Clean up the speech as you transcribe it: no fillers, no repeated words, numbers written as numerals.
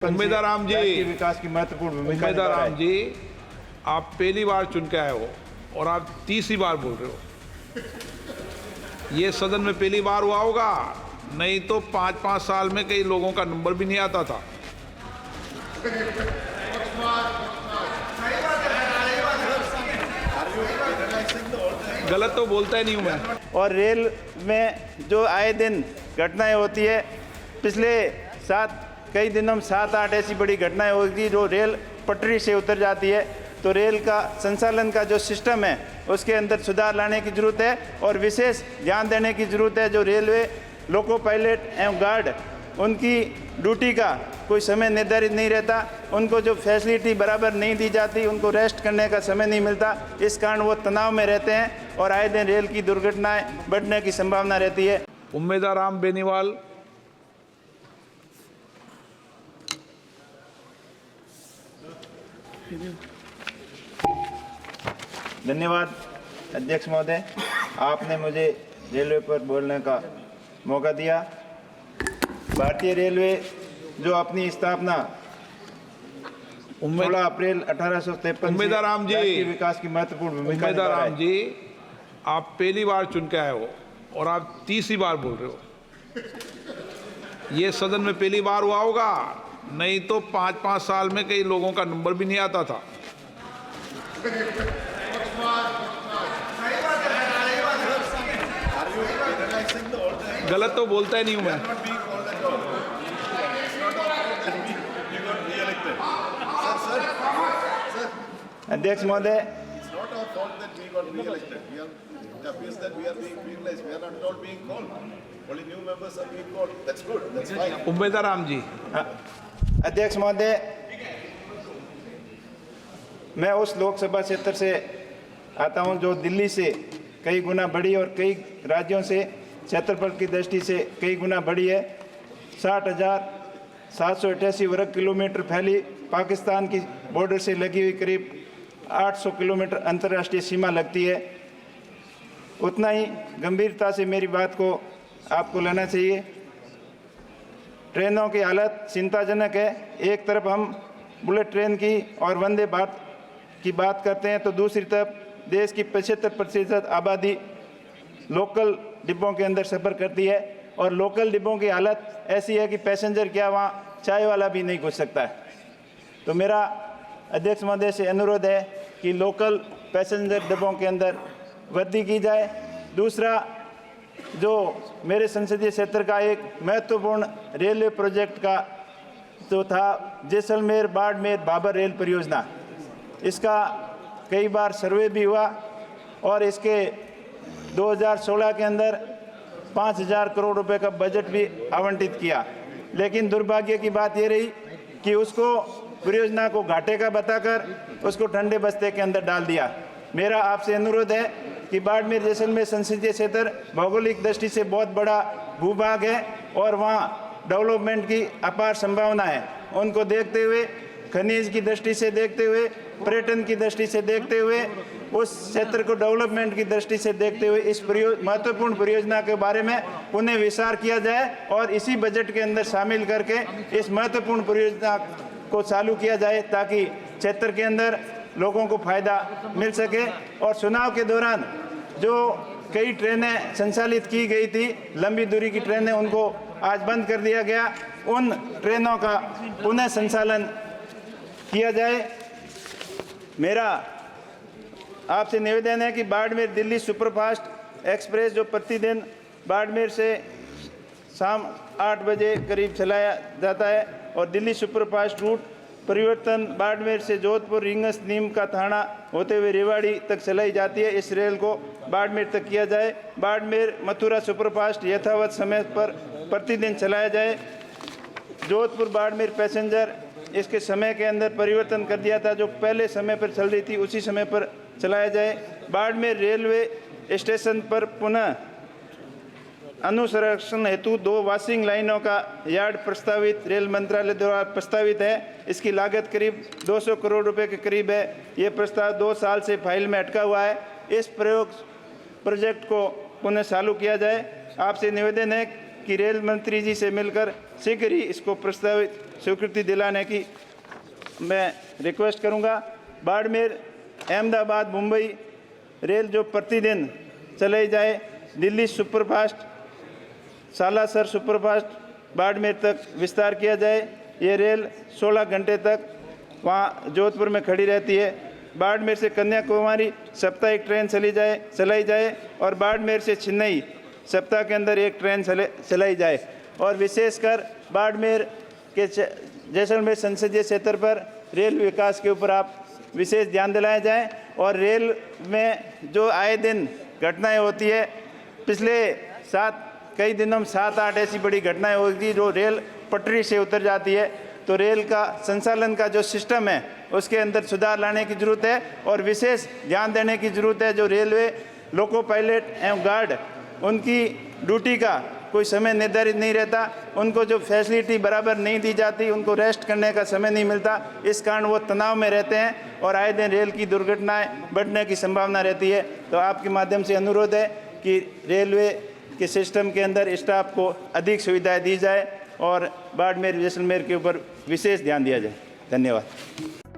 उम्मीदवार राम जी, विकास की महत्वपूर्ण भूमिका उम्मीदवार राम जी, आप पहली बार चुन के आए हो और आप तीसरी बार बोल रहे हो। ये सदन में पहली बार हुआ होगा, नहीं तो 5-5 साल में कई लोगों का नंबर भी नहीं आता था। गलत तो बोलता ही नहीं हूं मैं। और रेल में जो आए दिन घटनाएं होती है, पिछले कई दिनों में 7-8 ऐसी बड़ी घटनाएं होती है जो रेल पटरी से उतर जाती है। तो रेल का संचालन का जो सिस्टम है उसके अंदर सुधार लाने की ज़रूरत है और विशेष ध्यान देने की ज़रूरत है। जो रेलवे लोको पायलट एवं गार्ड, उनकी ड्यूटी का कोई समय निर्धारित नहीं रहता, उनको जो फैसिलिटी बराबर नहीं दी जाती, उनको रेस्ट करने का समय नहीं मिलता। इस कारण वो तनाव में रहते हैं और आए दिन रेल की दुर्घटनाएं बढ़ने की संभावना रहती है। उम्मीदवार राम बेनीवाल। धन्यवाद अध्यक्ष महोदय, आपने मुझे रेलवे पर बोलने का मौका दिया। भारतीय रेलवे जो अपनी स्थापना 16 अप्रैल 1853 उम्मीदवार राम जी, विकास की महत्वपूर्ण भूमिका। उम्मीदवार राम जी, आप पहली बार चुन के आए हो और आप तीसरी बार बोल रहे हो। ये सदन में पहली बार हुआ होगा, नहीं तो 5-5 साल में कई लोगों का नंबर भी नहीं आता था। गलत तो बोलता ही नहीं हूं मैं। अध्यक्ष महोदय, उम्मीदवार राम जी। अध्यक्ष महोदय, मैं उस लोकसभा क्षेत्र से आता हूं जो दिल्ली से कई गुना बड़ी और कई राज्यों से क्षेत्रफल की दृष्टि से कई गुना बड़ी है। 60,788 वर्ग किलोमीटर फैली पाकिस्तान की बॉर्डर से लगी हुई करीब 800 किलोमीटर अंतर्राष्ट्रीय सीमा लगती है। उतना ही गंभीरता से मेरी बात को आपको लेना चाहिए। ट्रेनों की हालत चिंताजनक है। एक तरफ हम बुलेट ट्रेन की और वंदे भारत की बात करते हैं तो दूसरी तरफ देश की 75% आबादी लोकल डिब्बों के अंदर सफ़र करती है और लोकल डिब्बों की हालत ऐसी है कि पैसेंजर क्या वहाँ चाय वाला भी नहीं घुस सकता है। तो मेरा अध्यक्ष महोदय से अनुरोध है कि लोकल पैसेंजर डिब्बों के अंदर वृद्धि की जाए। दूसरा, जो मेरे संसदीय क्षेत्र का एक महत्वपूर्ण रेलवे प्रोजेक्ट का जो था जैसलमेर बाड़मेर भाबर रेल परियोजना, इसका कई बार सर्वे भी हुआ और इसके 2016 के अंदर 5,000 करोड़ रुपए का बजट भी आवंटित किया। लेकिन दुर्भाग्य की बात ये रही कि उसको परियोजना को घाटे का बताकर उसको ठंडे बस्ते के अंदर डाल दिया। मेरा आपसे अनुरोध है कि बाड़मेर जैसलमेर संसदीय क्षेत्र भौगोलिक दृष्टि से बहुत बड़ा भूभाग है और वहाँ डेवलपमेंट की अपार संभावना है। उनको देखते हुए, खनिज की दृष्टि से देखते हुए, पर्यटन की दृष्टि से देखते हुए, उस क्षेत्र को डेवलपमेंट की दृष्टि से देखते हुए इस महत्वपूर्ण परियोजना के बारे में पुनः विचार किया जाए और इसी बजट के अंदर शामिल करके इस महत्वपूर्ण परियोजना को चालू किया जाए ताकि क्षेत्र के अंदर लोगों को फायदा मिल सके। और चुनाव के दौरान जो कई ट्रेनें संचालित की गई थी, लंबी दूरी की ट्रेनें, उनको आज बंद कर दिया गया। उन ट्रेनों का पुनः संचालन किया जाए। मेरा आपसे निवेदन है कि बाड़मेर दिल्ली सुपरफास्ट एक्सप्रेस जो प्रतिदिन बाड़मेर से शाम 8 बजे करीब चलाया जाता है और दिल्ली सुपरफास्ट रूट परिवर्तन बाड़मेर से जोधपुर रिंगस नीम का थाना होते हुए रेवाड़ी तक चलाई जाती है, इस रेल को बाड़मेर तक किया जाए। बाड़मेर मथुरा सुपरफास्ट यथावत समय पर प्रतिदिन चलाया जाए। जोधपुर बाड़मेर पैसेंजर इसके समय के अंदर परिवर्तन कर दिया था, जो पहले समय पर चल रही थी उसी समय पर चलाया जाए। बाड़मेर रेलवे स्टेशन पर पुनः अनुसंरक्षण हेतु 2 वॉशिंग लाइनों का यार्ड प्रस्तावित रेल मंत्रालय द्वारा प्रस्तावित है। इसकी लागत करीब 200 करोड़ रुपए के करीब है। ये प्रस्ताव 2 साल से फाइल में अटका हुआ है। इस प्रोजेक्ट को पुनः चालू किया जाए। आपसे निवेदन है कि रेल मंत्री जी से मिलकर शीघ्र ही इसको प्रस्तावित स्वीकृति दिलाने की मैं रिक्वेस्ट करूंगा। बाड़मेर अहमदाबाद मुंबई रेल जो प्रतिदिन चलाई जाए, दिल्ली सुपरफास्ट, सालासर सुपरफास्ट बाड़मेर तक विस्तार किया जाए। ये रेल 16 घंटे तक वहाँ जोधपुर में खड़ी रहती है। बाड़मेर से कन्याकुमारी साप्ताहिक ट्रेन चलाई जाए और बाड़मेर से चेन्नई सप्ताह के अंदर एक ट्रेन चलाई जाए। और विशेषकर बाड़मेर के जैसलमेर संसदीय क्षेत्र पर रेल विकास के ऊपर आप विशेष ध्यान दिलाया जाए। और रेल में जो आए दिन घटनाएं होती है, पिछले कई दिनों में 7-8 ऐसी बड़ी घटनाएं होती जो रेल पटरी से उतर जाती है। तो रेल का संचालन का जो सिस्टम है उसके अंदर सुधार लाने की ज़रूरत है और विशेष ध्यान देने की ज़रूरत है। जो रेलवे लोको पायलट एवं गार्ड, उनकी ड्यूटी का कोई समय निर्धारित नहीं रहता, उनको जो फैसिलिटी बराबर नहीं दी जाती, उनको रेस्ट करने का समय नहीं मिलता। इस कारण वो तनाव में रहते हैं और आए दिन रेल की दुर्घटनाएं बढ़ने की संभावना रहती है। तो आपके माध्यम से अनुरोध है कि रेलवे के सिस्टम के अंदर स्टाफ को अधिक सुविधाएं दी जाए और बाड़मेर जैसलमेर के ऊपर विशेष ध्यान दिया जाए। धन्यवाद।